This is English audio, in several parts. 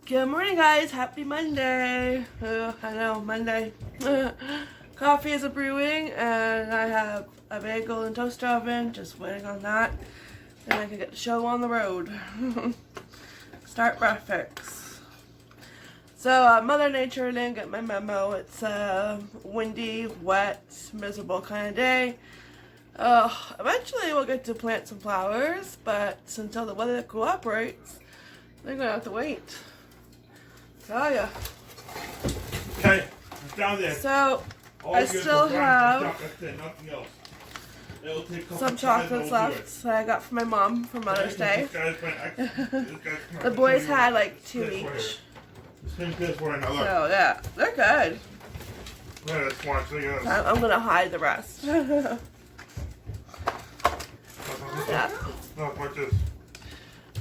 Good morning, guys. Happy Monday. I know, Monday. Coffee is brewing, and I have a bagel and toaster oven. Just waiting on that. Then I can get the show on the road. Start breakfast. So, Mother Nature didn't get my memo. It's a windy, wet, miserable kind of day. Eventually we'll get to plant some flowers, but until the weather cooperates, they're going to have to wait. Tell ya. Okay, it's down there. So, I still have some chocolates left that I got from my mom for Mother's Day. The boys had like 2 each. So, yeah, they're good. I'm going to hide the rest. Yeah.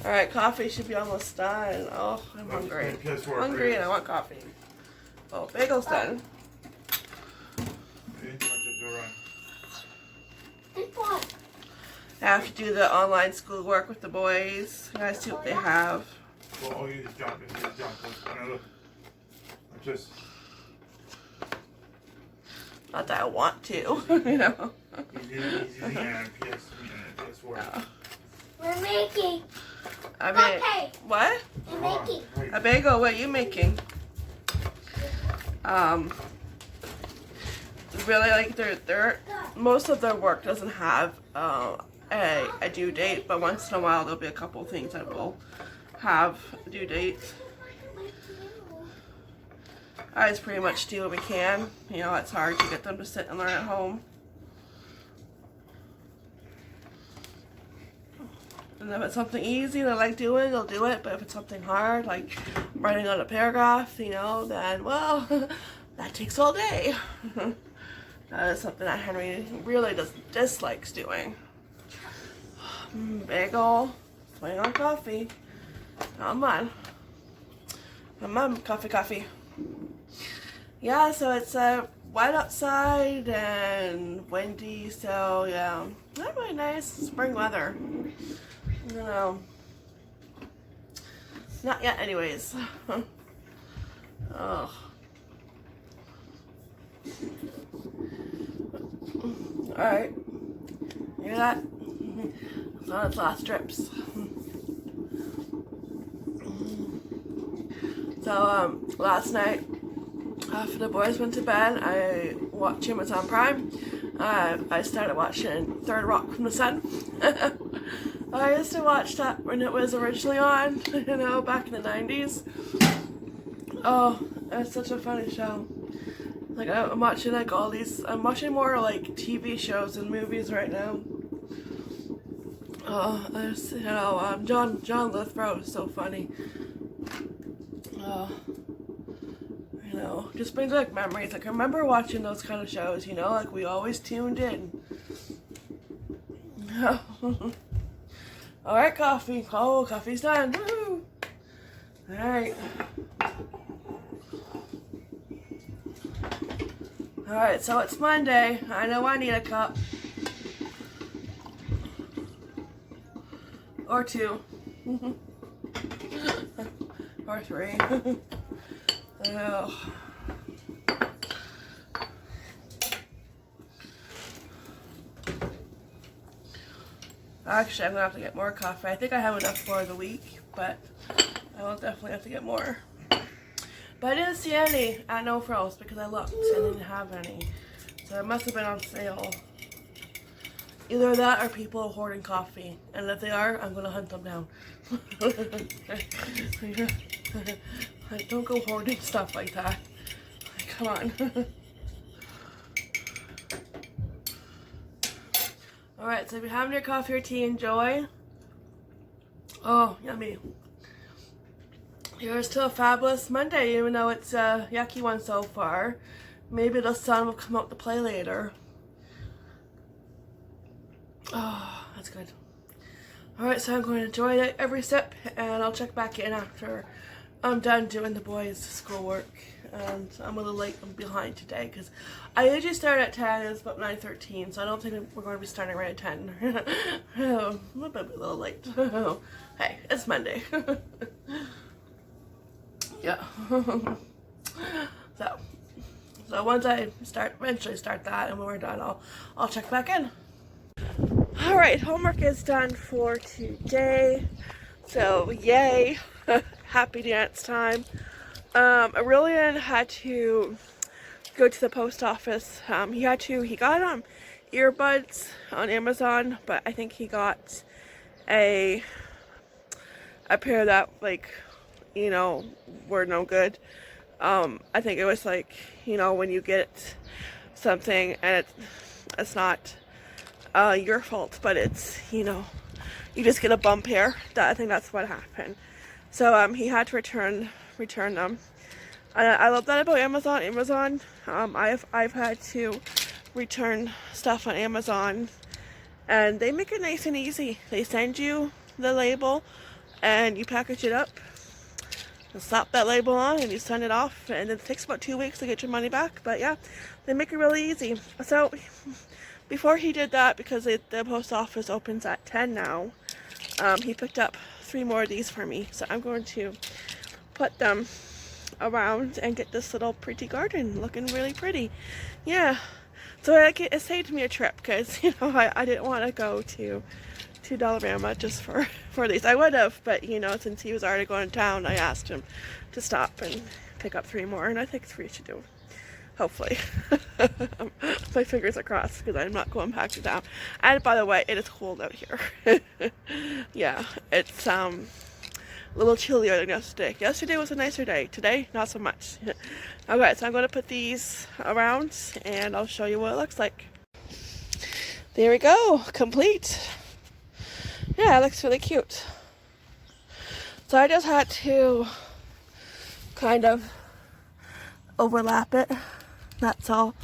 Alright, coffee should be almost done. Oh, I'm hungry. Hungry and I want coffee. Oh, bagel's done. I have to do the online schoolwork with the boys. You guys see what they have. Well, you just jump in, just Not that I want to, you know. We're making. I mean, what? We're making. A bagel. What are you making? Really, like their most of their work doesn't have a due date, but once in a while there'll be a couple things that will have due dates. I just pretty much do what we can. You know, it's hard to get them to sit and learn at home. And if it's something easy they like doing, they'll do it. But if it's something hard, like writing out a paragraph, you know, then, well, that takes all day. That is something that Henry really dislikes doing. Bagel, waiting on coffee. Come on. Come on, coffee. Yeah, so it's wet outside and windy, so yeah, not really nice spring weather. You know, not yet anyways. Oh. Alright, hear that? It's on its last strips. So, last night, after the boys went to bed, I watched Amazon Prime. I started watching Third Rock from the Sun. I used to watch that when it was originally on, you know, back in the 90s. Oh, it's such a funny show. Like, I'm watching like all these, I'm watching more like TV shows and movies right now. Oh, there's, you know, John Lithgow is so funny. Oh, you know, just brings back memories. Like, I remember watching those kind of shows, you know, like we always tuned in. Alright, coffee. Oh, coffee's done. Woo! Alright. Alright, so it's Monday. I know I need a cup. Or 2. Or 3. Oh. Actually, I'm going to have to get more coffee. I think I have enough for the week, but I will definitely have to get more. But I didn't see any at No Frills because I looked and didn't have any. So it must have been on sale. Either that or people are hoarding coffee. And if they are, I'm going to hunt them down. Like, don't go hoarding stuff like that. Like, come on. Alright, so if you're having your coffee or tea, enjoy. Oh, yummy. Here's to a fabulous Monday, even though it's a yucky one so far. Maybe the sun will come out to play later. Oh, that's good. Alright, so I'm going to enjoy it every sip, and I'll check back in after I'm done doing the boys' schoolwork. And I'm a little late and behind today because I usually start at 10, it's about 9:13, so I don't think we're going to be starting right at 10. I'm a little late. Hey, it's Monday. Yeah. So once I eventually start that, and when we're done, I'll check back in. All right, homework is done for today. So yay, happy dance time. Aurelian had to go to the post office. He got earbuds on Amazon, but I think he got a pair that, like, you know, were no good. I think it was like, you know, when you get something and it's not your fault, but it's, you know, you just get a bump here. I think that's what happened. So he had to return them. I love that about Amazon. I've had to return stuff on Amazon, and they make it nice and easy. They send you the label, and you package it up, and slap that label on, and you send it off, and it takes about 2 weeks to get your money back. But yeah, they make it really easy. So before he did that, because the post office opens at 10 now, he picked up 3 more of these for me. So I'm going to put them around and get this little pretty garden looking really pretty. Yeah, so it saved me a trip, because, you know, I didn't want to go to Dollarama just for these. I would have, but, you know, since he was already going to town, I asked him to stop and pick up 3 more, and I think 3 should do, hopefully. My fingers are crossed, because I'm not going back to town. And by the way, it is cold out here. Yeah, it's a little chillier than yesterday. Yesterday was a nicer day. Today, not so much. Okay, so I'm going to put these around, and I'll show you what it looks like. There we go, complete. Yeah, it looks really cute. So I just had to kind of overlap it. That's all.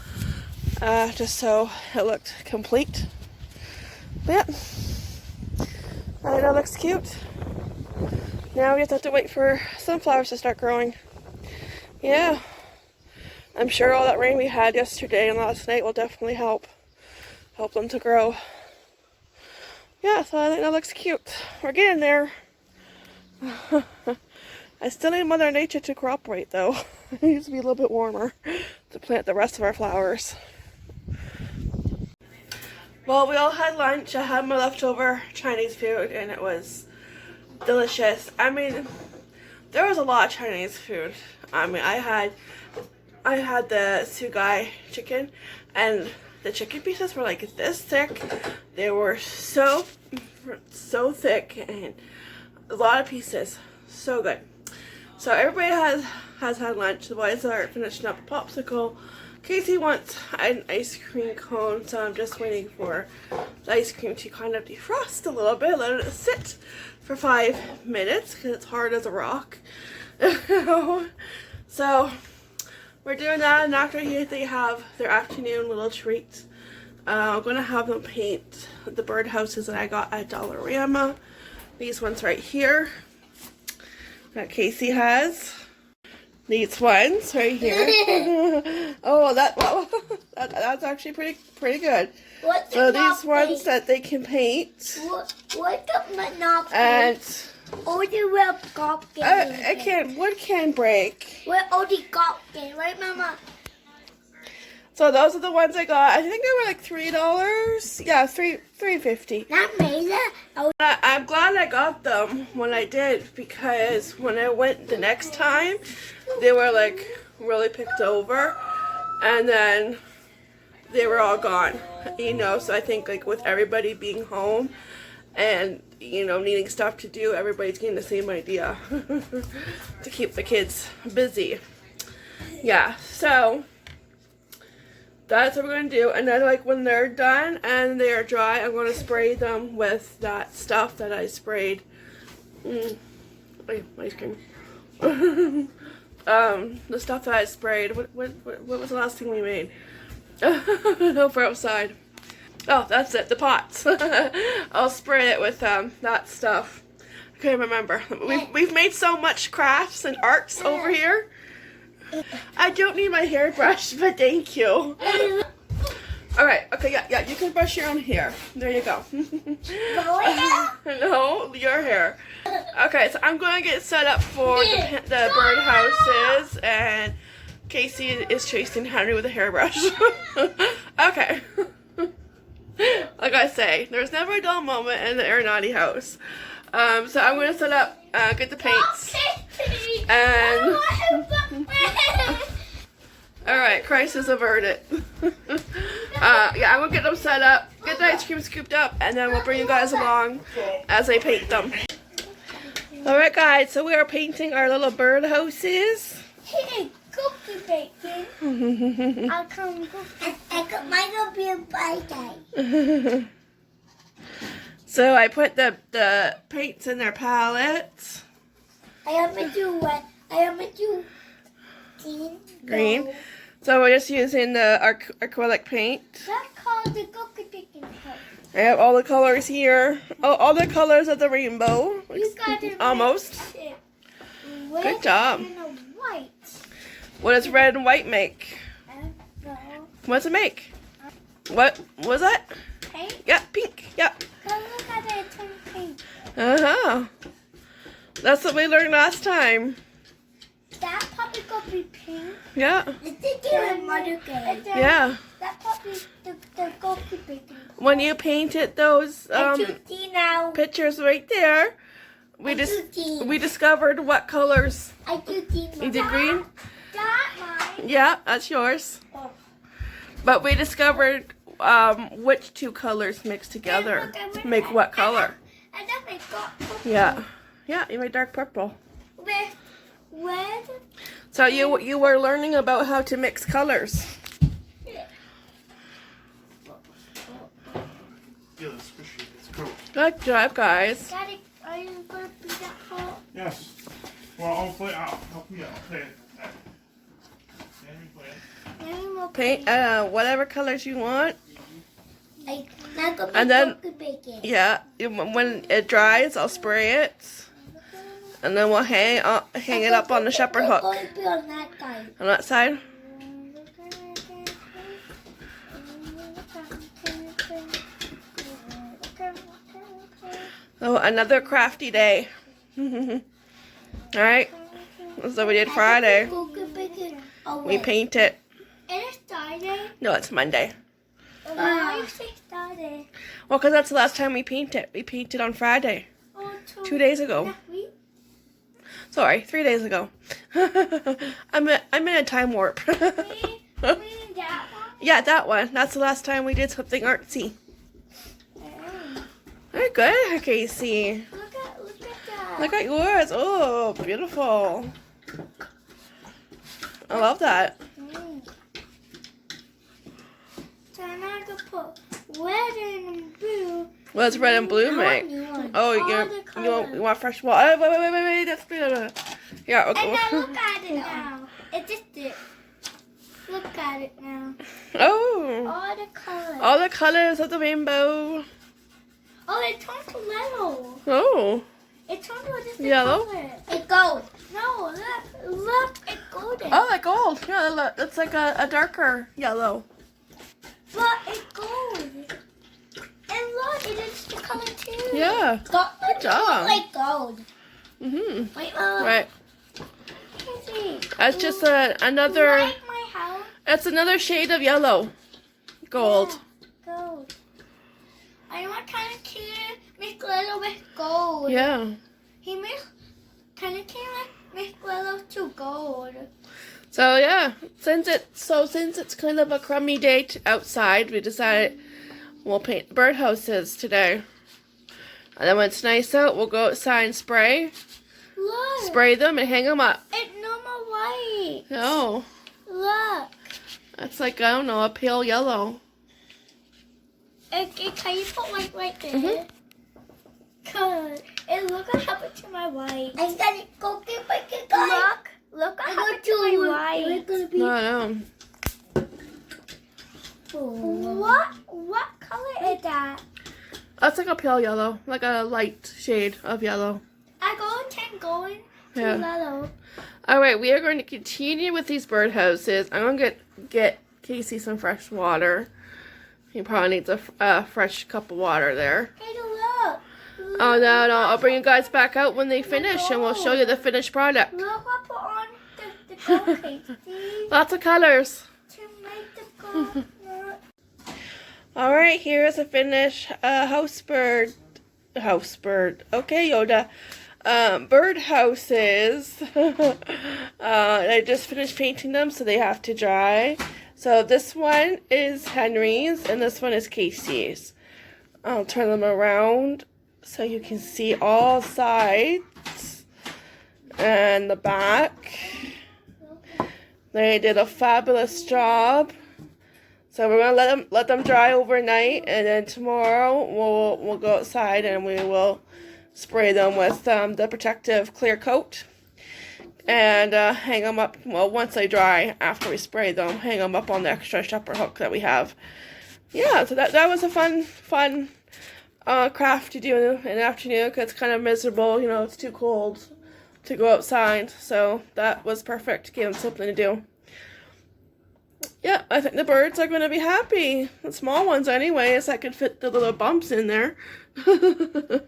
Just so it looked complete. But yeah, I think that looks cute. Now we just have to wait for sunflowers to start growing. Yeah, I'm sure all that rain we had yesterday and last night will definitely help them to grow. Yeah, so I think that looks cute. We're getting there. I still need Mother Nature to cooperate, though. It needs to be a little bit warmer to plant the rest of our flowers. Well, we all had lunch. I had my leftover Chinese food, and it was delicious. I mean, there was a lot of Chinese food. I mean, I had the sugai chicken, and the chicken pieces were like this thick. They were so thick, and a lot of pieces. So good. So everybody has had lunch. The boys are finishing up a popsicle. Casey wants an ice cream cone, so I'm just waiting for the ice cream to kind of defrost a little bit, let it sit for 5 minutes, because it's hard as a rock. So we're doing that, and after they have their afternoon little treat, I'm going to have them paint the birdhouses that I got at Dollarama. These ones right here that Casey has. These ones right here. Oh, that's actually pretty good. What's so these ones that they can paint. What's the monopoly? And only will wood can break. We're only gawking, right, Mama? So those are the ones I got. I think they were like $3. Yeah, $3.50. Not amazing. I'm glad I got them when I did, because when I went the next time, they were like really picked over, and then they were all gone. You know, so I think like with everybody being home and, you know, needing stuff to do, everybody's getting the same idea to keep the kids busy. Yeah, so that's what we're going to do. And then like when they're done and they are dry, I'm going to spray them with that stuff that I sprayed. Ice cream. The stuff that I sprayed. What was the last thing we made? No, for outside. Oh, that's it. The pots. I'll spray it with that stuff. I can't remember. We've made so much crafts and arts over here. I don't need my hairbrush, but thank you. Alright, okay, yeah, you can brush your own hair. There you go. No, your hair. Okay, so I'm going to get set up for the birdhouses, and Casey is chasing Henry with a hairbrush. Okay. Like I say, there's never a dull moment in the Erenati house. So I'm going to set up, get the paints, and... Alright, crisis averted. Yeah, I'm gonna get them set up, get the ice cream scooped up, and then we'll bring you guys along as I paint them. Alright guys, so we are painting our little bird houses. Hey, cookie bacon. I'll come cookie. Mine will be a birthday. So I put the paints in their palettes. I am gonna do what? I am gonna do Green. No. So we're just using the acrylic paint. That's called the cookie bacon house. I have all the colors here. Oh, all the colors of the rainbow. You got it. Almost. Red Good job. and a white. What does red and white make? What does it make? What was that? Pink. Yeah, pink. Yeah. Come look at it, turn pink. Uh-huh. That's what we learned last time. That puppy could be pink. Yeah. Yeah. That puppy, the cookie bacon. When you painted those now. pictures right there, we discovered what colors. I do tea now. You did green? That mine. Yeah, that's yours. Oh. But we discovered which two colors mixed together to make what color. And then I got purple. Yeah. Yeah, you made dark purple. With red. So you were learning about how to mix colors. Yeah, it's squishy. It's cool. Good job, guys. Daddy, are you going to be that hot? Yes. Well, I'll play. I'll play it. Let me play it. Then we will Paint whatever colors you want. And And then- cookie bacon. Yeah, when it dries, I'll spray it. And then we'll hang it up on the shepherd hook. Going to be on that side. On that side. Oh, another crafty day. Alright. So we did Friday. Cookie bacon. Oh, We wait. paint it. And it's Friday. No, it's Monday. Why you say Friday? Well, because that's the last time we painted. We painted on Friday. Oh, 2 days ago. That week? Sorry, 3 days ago. I'm in a time warp. Me and that one? Yeah, that one. That's the last time we did something artsy. Oh. Very good, Casey. Look at that. Look at yours. Oh, beautiful. I love that. So now I can put red and blue. What does red and blue make? Oh, you want fresh water? Wait. That's good. Yeah, And okay. now look at it now. It just did. Look at it now. Oh, All the colors. all the colors of the rainbow. Oh, it turned to yellow. Oh, It turned to a different Yellow? color. It gold. No, look, it's golden. oh, like gold. Yeah, look, it's like a darker yellow. But it's gold. And look, it is the color too. Yeah. Good job. Like gold. Mhm. Wait, Right. Casey, That's just you another. like my house? It's another shade of yellow. Gold. Yeah, gold. I want kind of cute. Make little with gold. Yeah. He makes kind of cute. Make little to gold. So yeah, since it's kind of a crummy day outside, we decided we'll paint birdhouses today. And then when it's nice out, we'll go outside and spray them and hang them up. It's normal white. Oh, Look. that's like, I don't know, a pale yellow. Can you put white right there? Mhm. Good. And look what happened to my white. I got it. Go get my Look what happened to my white. No. What color is that? That's like a pale yellow, like a light shade of yellow. I going to Yeah. yellow. All right, we are going to continue with these birdhouses. I'm going to get Casey some fresh water. He probably needs a fresh cup of water there. Hey, look. Oh, no, no. I'll bring you guys back out when they finish, and we'll show you the finished product. Look, I put on the coconut, see? Lots of colors. To make the coconut. All right, here's a finished house bird. Okay, Yoda. Bird houses. I just finished painting them, so they have to dry. So this one is Henry's, and this one is Casey's. I'll turn them around so you can see all sides and the back. They did a fabulous job. So we're gonna let them dry overnight, and then tomorrow we'll go outside and we will spray them with the protective clear coat, and hang them up. Well, once they dry, after we spray them, hang them up on the extra shepherd hook that we have. Yeah, so that was a fun craft to do in the afternoon, because it's kind of miserable. You know, it's too cold to go outside, so that was perfect. Gave them something to do. Yeah, I think the birds are going to be happy. The small ones anyways, I could fit the little bumps in there. They'll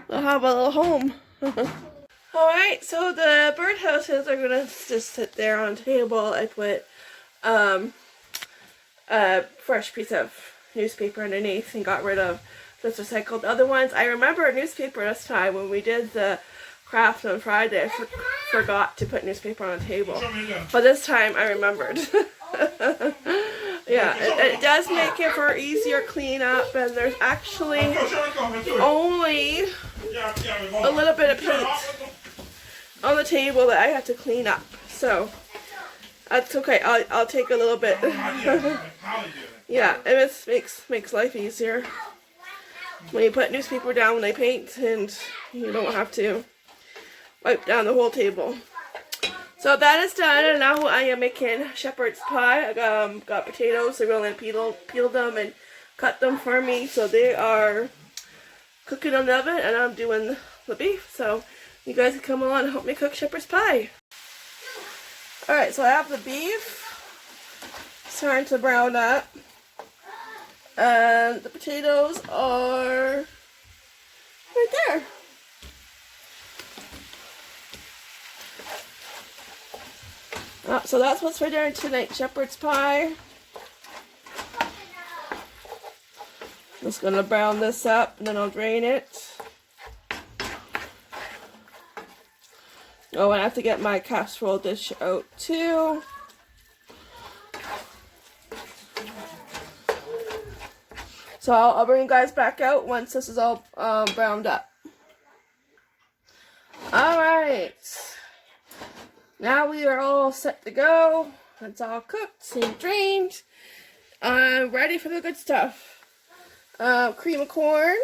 have a little home. Alright, so the birdhouses are going to just sit there on the table. I put a fresh piece of newspaper underneath and got rid of just recycled other ones. I remember a newspaper this time when we did the craft on Friday. I forgot to put newspaper on the table. But this time I remembered. Yeah, it does make it for easier cleanup, and there's actually only a little bit of paint on the table that I have to clean up. So that's okay. I'll take a little bit. Yeah, it just makes life easier when you put newspaper down when they paint, and you don't have to wipe down the whole table. So that is done, and now I am making shepherd's pie. I got potatoes. They're going to peel them and cut them for me. So they are cooking in the oven, and I'm doing the beef. So you guys can come along and help me cook shepherd's pie. Alright, so I have the beef starting to brown up. And the potatoes are right there. So that's what's for dinner tonight, shepherd's pie. Just gonna brown this up and then I'll drain it. Oh, and I have to get my casserole dish out too. So I'll bring you guys back out once this is all browned up. Alright. Now we are all set to go. It's all cooked and drained. Ready for the good stuff. Cream of corn.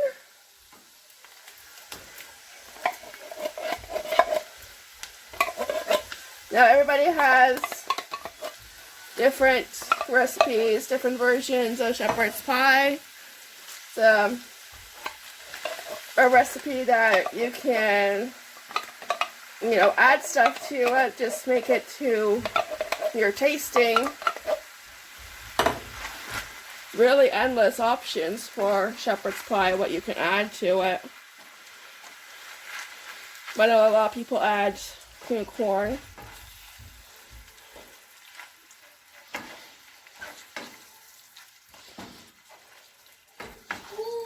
Now everybody has different recipes, different versions of shepherd's pie. It's a recipe that you can, you know, add stuff to it, just make it to your tasting. Really endless options for shepherd's pie, what you can add to it. But I know a lot of people add cream corn.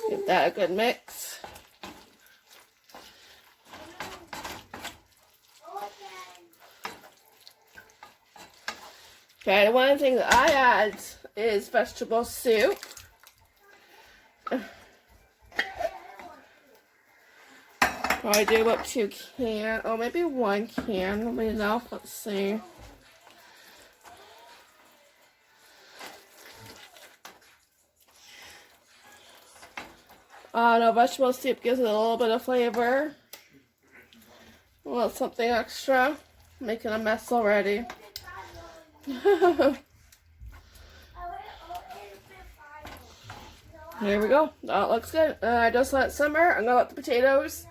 Give that a good mix. Okay, one thing that I add is vegetable soup. Probably do about 2 cans, or maybe 1 can, maybe enough, let's see. No, vegetable soup gives it a little bit of flavor. A little something extra. Making a mess already. There we go. That looks good. I just let it simmer. I'm gonna let the potatoes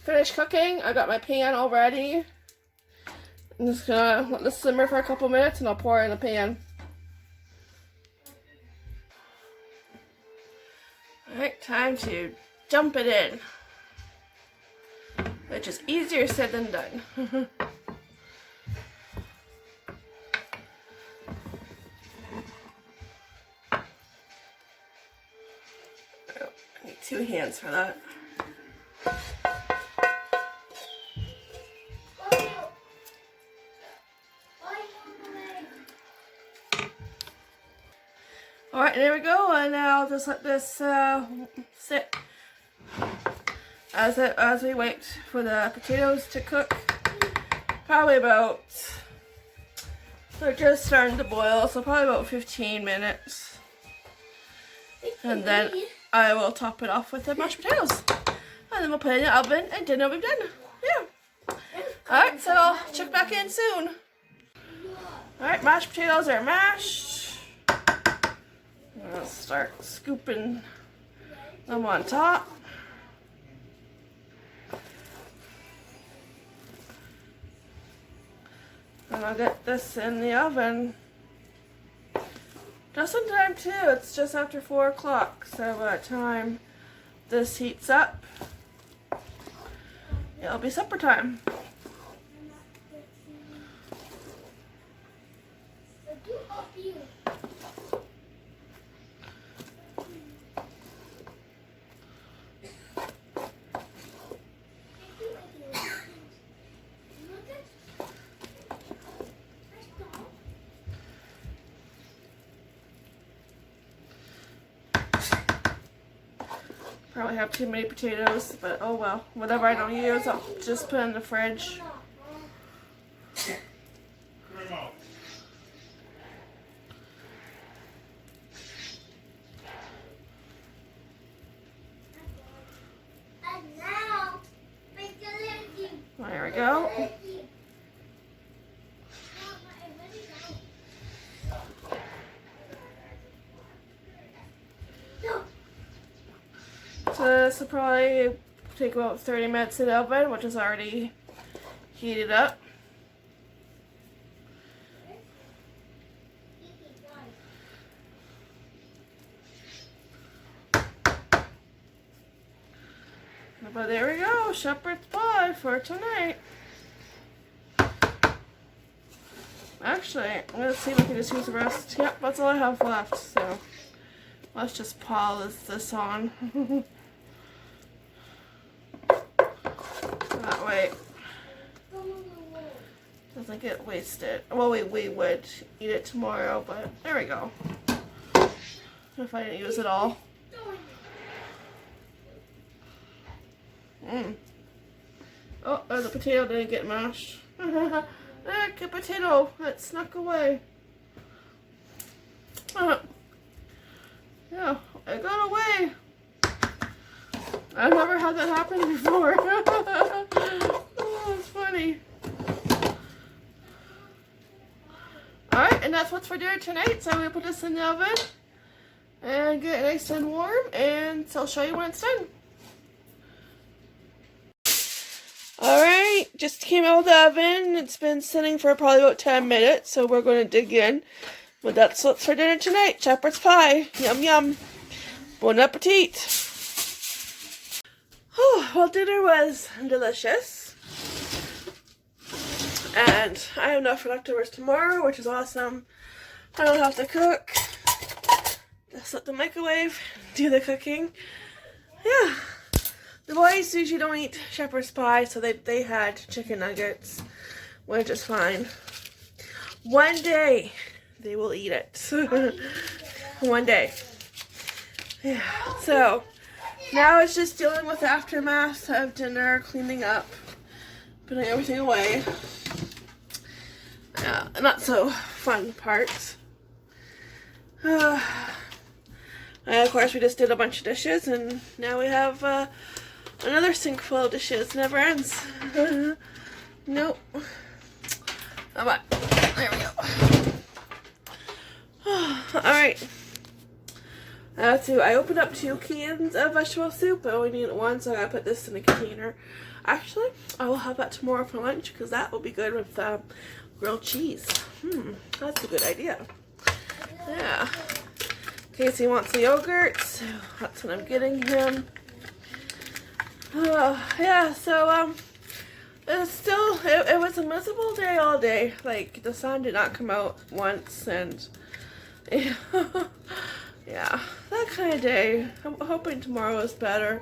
finish cooking. I got my pan all ready. I'm just gonna let this simmer for a couple minutes and I'll pour it in the pan. time to dump it in, which is easier said than done. Oh, I need 2 hands for that. Alright, there we go, and now I'll just let this sit as we wait for the potatoes to cook. Probably about, they're just starting to boil, so probably about 15 minutes. And then I will top it off with the mashed potatoes. And then we'll put it in the oven and dinner will be done. Yeah. Alright, so I'll check back in soon. Alright, mashed potatoes are mashed. I'll start scooping them on top. And I'll get this in the oven just in time too. It's just after 4 o'clock, so by the time this heats up, it'll be supper time. Probably have too many potatoes, but oh well. Whatever I don't use, I'll just put in the fridge. There we go. So this will probably take about 30 minutes in the oven, which is already heated up. But there we go, Shepard's pie for tonight. Actually, I'm going to see if I can just use the rest. Yep, that's all I have left, so let's just pile this on. That way doesn't get wasted. Well, we would eat it tomorrow, but there we go. If I didn't use it all. Oh, the potato didn't get mashed. Look, a potato that snuck away. Yeah, it got away. I've never had that happen before. Oh, it's funny. Alright, and that's what's for dinner tonight. So I'm going to put this in the oven and get it nice and warm, and so I'll show you when it's done. Alright, just came out of the oven. It's been sitting for probably about 10 minutes, so we're going to dig in. But that's what's for dinner tonight. Shepherd's pie. Yum yum. Bon appetit. Oh, well, dinner was delicious. And I have enough for leftovers tomorrow, which is awesome. I don't have to cook. Just let the microwave do the cooking. Yeah. The boys usually don't eat shepherd's pie, so they had chicken nuggets, which is fine. One day, they will eat it. One day. Yeah. So, now it's just dealing with the aftermath of dinner, cleaning up, putting everything away. Not so fun parts. And of course, we just did a bunch of dishes, and now we have another sink full of dishes. Never ends. Nope. Alright, there we go. Alright. I opened up 2 cans of vegetable soup. I only need 1, so I gotta put this in a container. Actually, I will have that tomorrow for lunch, because that will be good with grilled cheese. That's a good idea. Yeah. Casey wants the yogurt, so that's what I'm getting him. Yeah, so it was a miserable day all day. Like, the sun did not come out once, and yeah, yeah, that kind of day. I'm hoping tomorrow is better.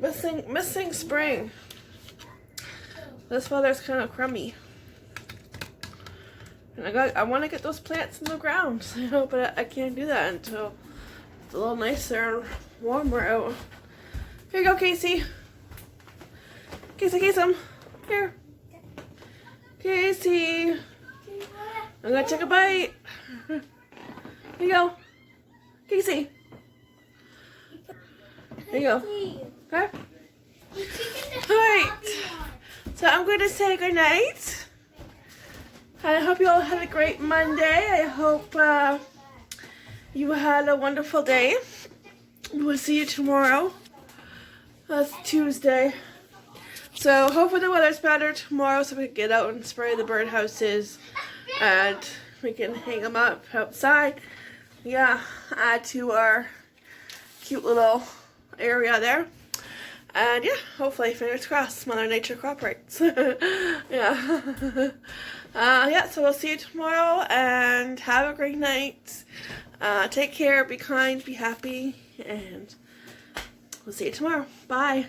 Missing spring. This weather's kind of crummy. And I want to get those plants in the ground, you know, but I can't do that until it's a little nicer and warmer out. Here you go, Casey. Casey, here. Casey. I'm gonna take a bite. Here you go. Casey. There you go. Okay? Alright. So I'm going to say goodnight. I hope you all had a great Monday. I hope you had a wonderful day. We'll see you tomorrow. That's Tuesday. So hopefully the weather's better tomorrow so we can get out and spray the birdhouses and we can hang them up outside. Yeah, add to our cute little area there. And yeah, hopefully, fingers crossed, Mother Nature cooperates. Yeah. Yeah, so we'll see you tomorrow and have a great night. Take care, be kind, be happy, and we'll see you tomorrow. Bye.